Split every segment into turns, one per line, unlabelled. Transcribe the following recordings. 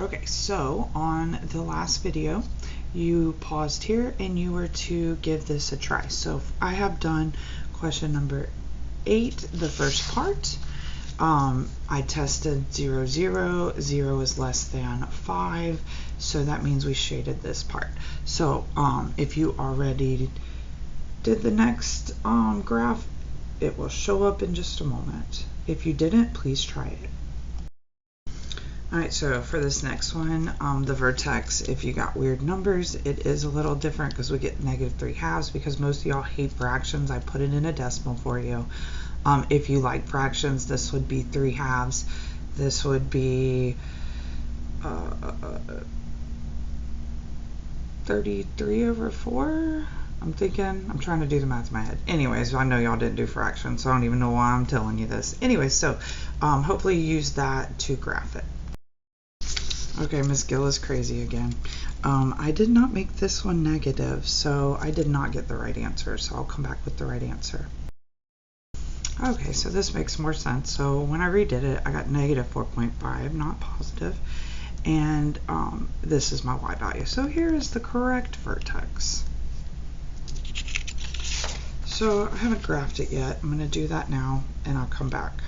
Okay, so on the last video, you paused here and you were to give this a try. So I have done question number 8, the first part. I tested 0, 0. 0 is less than 5, so that means we shaded this part. So if you already did the next graph, it will show up in just a moment. If you didn't, please try it. Alright, so for this next one, the vertex, if you got weird numbers, it is a little different because we get -3/2 because most of y'all hate fractions. I put it in a decimal for you. If you like fractions, this would be 3/2. This would be 33/4. I'm trying to do the math in my head. Anyways, I know y'all didn't do fractions, so I don't even know why I'm telling you this. Anyways, so hopefully you use that to graph it. Okay, Miss Gill is crazy again. I did not make this one negative, so I did not get the right answer, so I'll come back with the right answer. Okay, so this makes more sense. So when I redid it, I got -4.5, not positive, and this is my y value. So here is the correct vertex. So I haven't graphed it yet. I'm going to do that now, and I'll come back.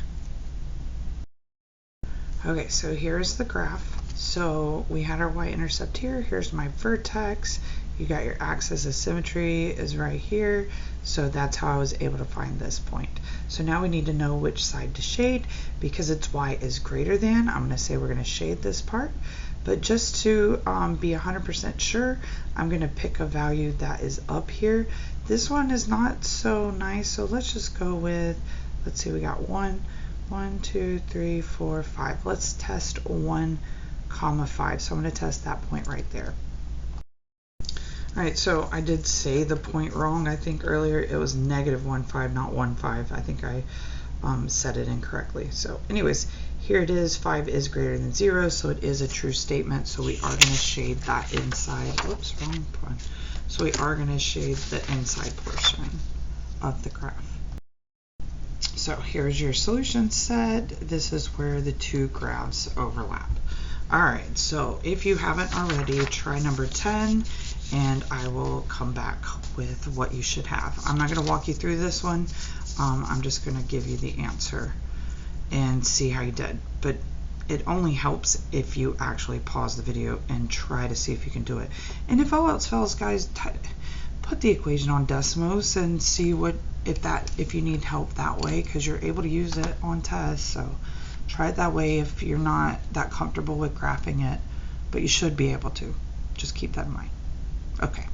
Okay, so here's the graph. So we had our y-intercept here. Here's my vertex. You got your axis of symmetry is right here. So that's how I was able to find this point. So now we need to know which side to shade because its y is greater than. I'm going to say we're going to shade this part. But just to be 100% sure, I'm going to pick a value that is up here. This one is not so nice, so let's just go with, let's see, we got 1, 2, 3, 4, 5. Let's test 1, 5. So I'm going to test that point right there. Alright, so I did say the point wrong. I think earlier it was -1,5, not 1,5. I think I said it incorrectly. So anyways, here it is. 5 is greater than 0, so it is a true statement. So we are going to shade that inside. Oops, wrong one. So we are going to shade the inside portion of the graph. So here's your solution set. This is where the two graphs overlap. Alright, so if you haven't already, try number 10 and I will come back with what you should have. I'm not going to walk you through this one. I'm just going to give you the answer and see how you did. But it only helps if you actually pause the video and try to see if you can do it. And if all else fails, guys, put the equation on Desmos and see what if you need help that way, because you're able to use it on tests. So try it that way if you're not that comfortable with graphing it, but you should be able to. Just keep that in mind. Okay.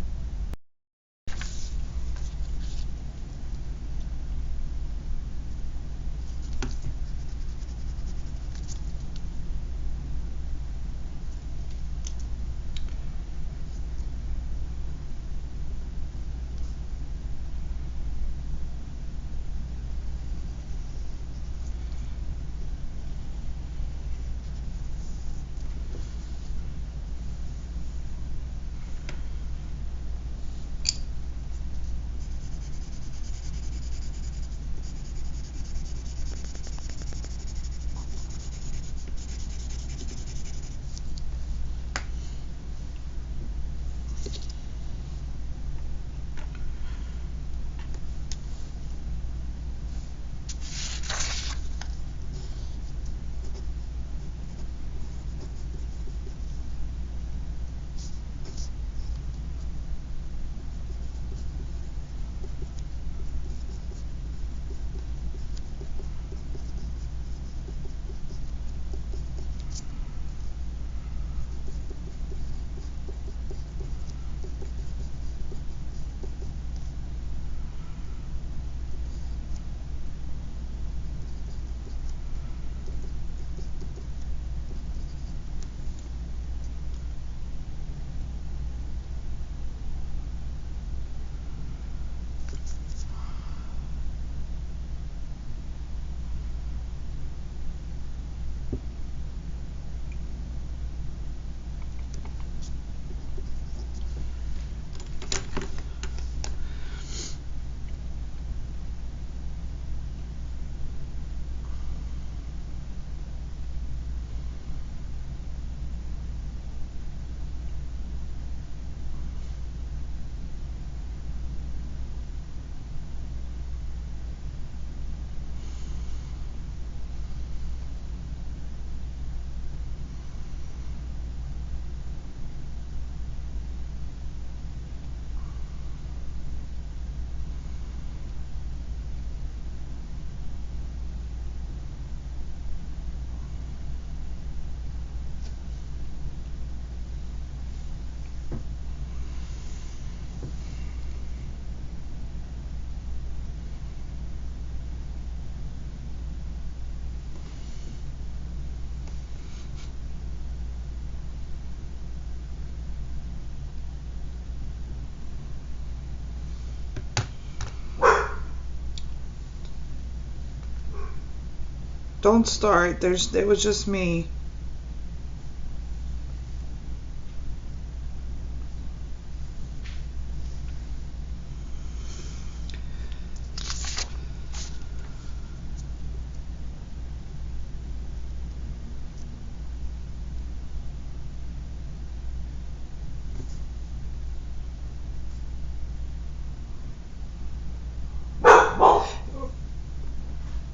Don't start. It was just me.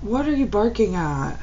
What are you barking at?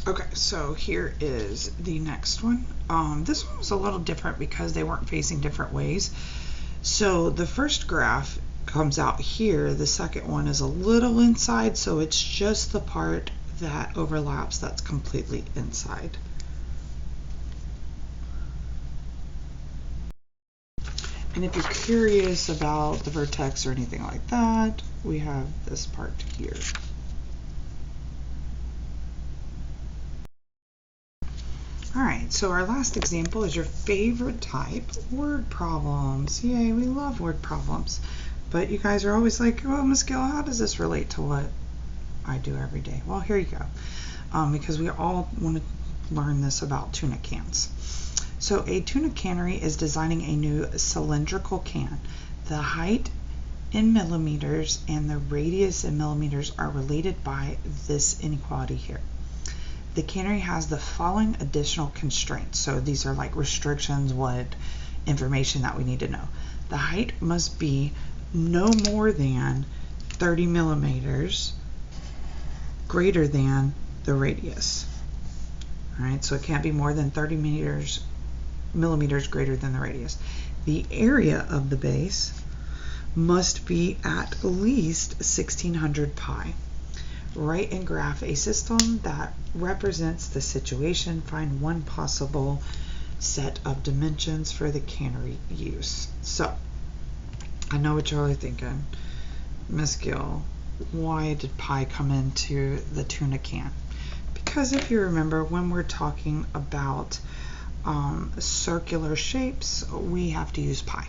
Okay, so here is the next one. This one was a little different because they weren't facing different ways. So the first graph comes out here. The second one is a little inside, so it's just the part that overlaps that's completely inside. And if you're curious about the vertex or anything like that, we have this part here. All right, so our last example is your favorite type, word problems. Yay, we love word problems. But you guys are always like, well, Miss Gill, how does this relate to what I do every day? Well, here you go, because we all want to learn this about tuna cans. So a tuna cannery is designing a new cylindrical can. The height in millimeters and the radius in millimeters are related by this inequality here. The cannery has the following additional constraints. So these are like restrictions, what information that we need to know. The height must be no more than 30 millimeters greater than the radius. All right, so it can't be more than 30 millimeters greater than the radius. The area of the base must be at least 1600 pi. Write and graph a system that represents the situation. Find one possible set of dimensions for the cannery use. So, I know what you're all thinking. Miss Gill, why did pi come into the tuna can? Because if you remember, when we're talking about circular shapes, we have to use pi.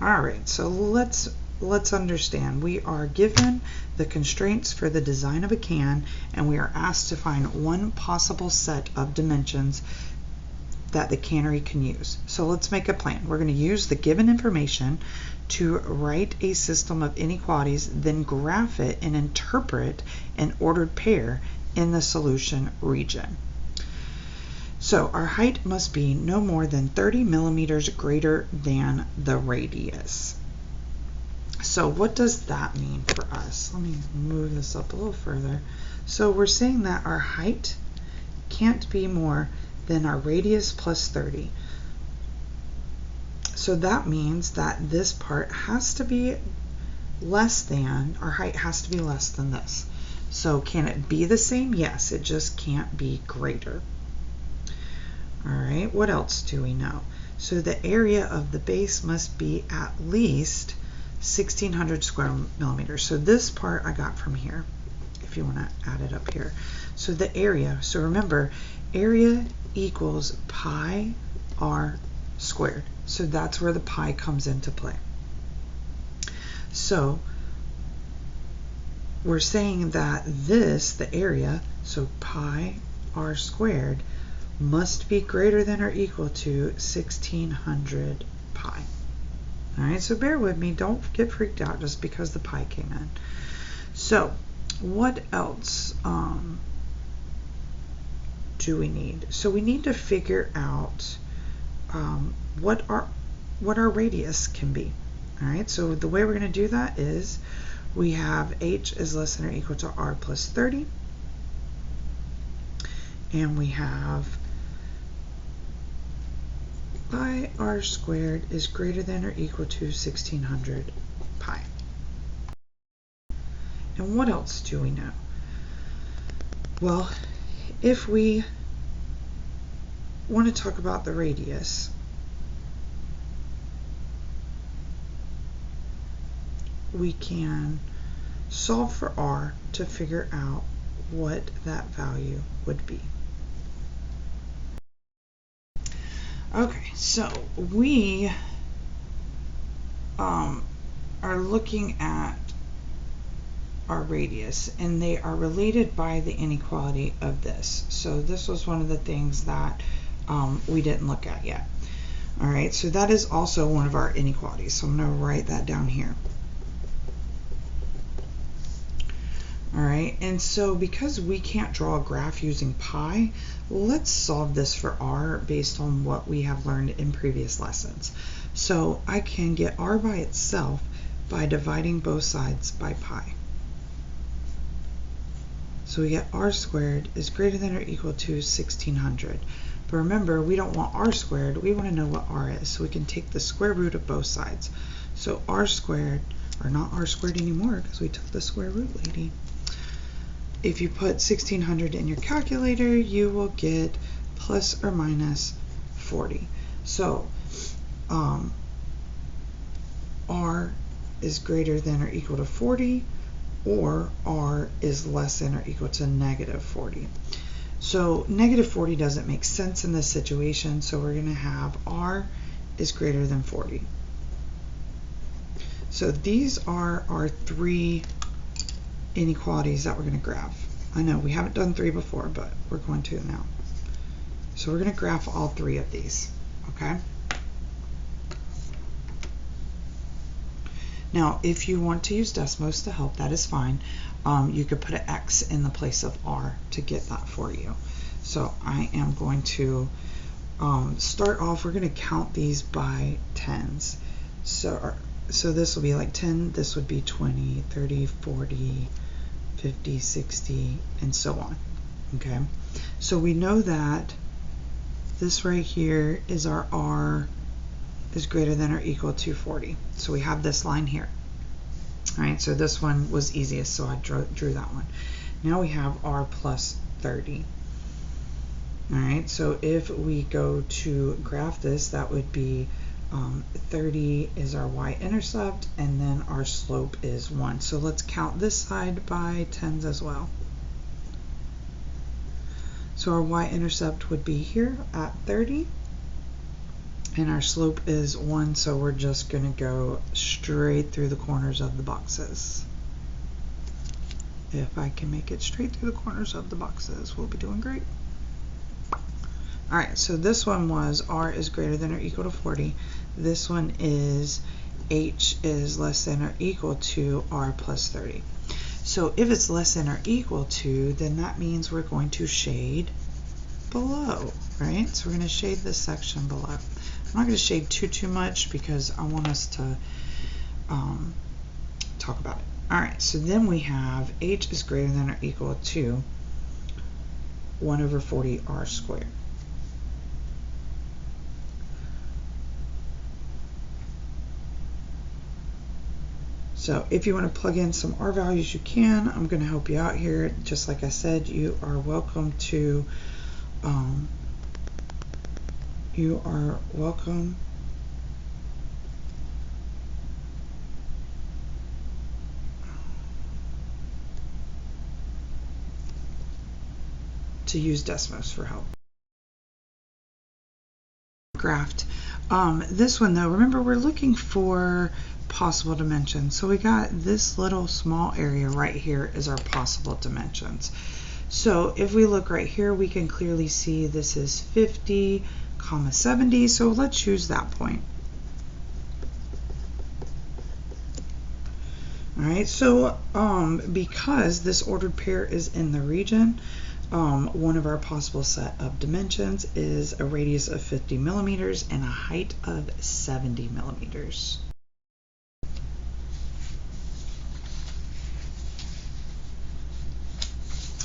All right, so let's understand. We are given the constraints for the design of a can, and we are asked to find one possible set of dimensions that the cannery can use. So let's make a plan. We're going to use the given information to write a system of inequalities, then graph it and interpret an ordered pair in the solution region. So our height must be no more than 30 millimeters greater than the radius. So what does that mean for us? Let me move this up a little further. So we're saying that our height can't be more than our radius plus 30. So that means that this part has to be less than, our height has to be less than this. So can it be the same? Yes, it just can't be greater. All right, what else do we know? So the area of the base must be at least 1600 square millimeters. So this part I got from here, if you want to add it up here. So the area, so remember, area equals pi r squared. So that's where the pi comes into play. So we're saying that this, the area, so pi r squared, must be greater than or equal to 1600 pi. All right, so bear with me. Don't get freaked out just because the pi came in. So what else do we need? So we need to figure out what our radius can be. All right, so the way we're going to do that is we have h is less than or equal to r plus 30, and we have pi r squared is greater than or equal to 1600 pi. And what else do we know? Well, if we want to talk about the radius, we can solve for r to figure out what that value would be. Okay, so we are looking at our radius, and they are related by the inequality of this. So this was one of the things that we didn't look at yet. All right, so that is also one of our inequalities. So I'm going to write that down here. All right, and so because we can't draw a graph using pi, let's solve this for r based on what we have learned in previous lessons. So I can get r by itself by dividing both sides by pi. So we get r squared is greater than or equal to 1600. But remember, we don't want r squared, we want to know what r is. So we can take the square root of both sides. So r squared, or not r squared anymore because we took the square root, lady. If you put 1600 in your calculator, you will get plus or minus 40. So r is greater than or equal to 40, or r is less than or equal to negative 40. So negative 40 doesn't make sense in this situation, so we're going to have r is greater than 40. So these are our three inequalities that we're going to graph. I know we haven't done three before, but we're going to now. So we're going to graph all three of these, okay? Now, if you want to use Desmos to help, that is fine. You could put an X in the place of R to get that for you. So I am going to start off, we're going to count these by tens. So this will be like 10, this would be 20, 30, 40, 50, 60, and so on. Okay, so we know that this right here is our R is greater than or equal to 40. So we have this line here. All right, so this one was easiest, so I drew that one. Now we have R plus 30. All right, so if we go to graph this, that would be 30 is our y-intercept, and then our slope is 1. So let's count this side by tens as well. So our y-intercept would be here at 30. And our slope is 1, so we're just going to go straight through the corners of the boxes. If I can make it straight through the corners of the boxes, we'll be doing great. Alright, so this one was r is greater than or equal to 40. This one is h is less than or equal to r plus 30. So if it's less than or equal to, then that means we're going to shade below, right? So we're going to shade this section below. I'm not going to shade too much because I want us to talk about it. Alright, so then we have h is greater than or equal to 1 over 40 r squared. So if you want to plug in some r values, you can. I'm going to help you out here. Just like I said, you are welcome to use Desmos for help. Graphed. This one though, remember we're looking for possible dimensions. So we got this little small area right here is our possible dimensions. So if we look right here, we can clearly see this is 50, 70. So let's choose that point. All right, so because this ordered pair is in the region, one of our possible set of dimensions is a radius of 50 millimeters and a height of 70 millimeters.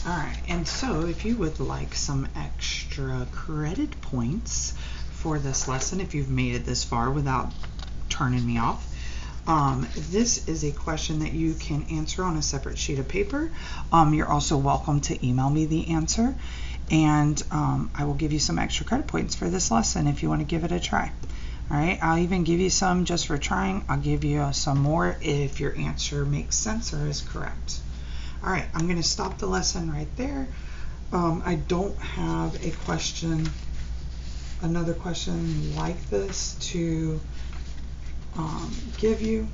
Alright, and so if you would like some extra credit points for this lesson, if you've made it this far without turning me off, this is a question that you can answer on a separate sheet of paper. You're also welcome to email me the answer, and I will give you some extra credit points for this lesson if you want to give it a try. Alright, I'll even give you some just for trying. I'll give you some more if your answer makes sense or is correct. Alright, I'm going to stop the lesson right there. I don't have a question, another question like this to give you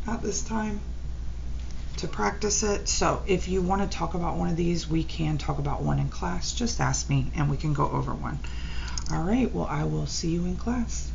at this time to practice it. So if you want to talk about one of these, we can talk about one in class. Just ask me and we can go over one. Alright, well I will see you in class.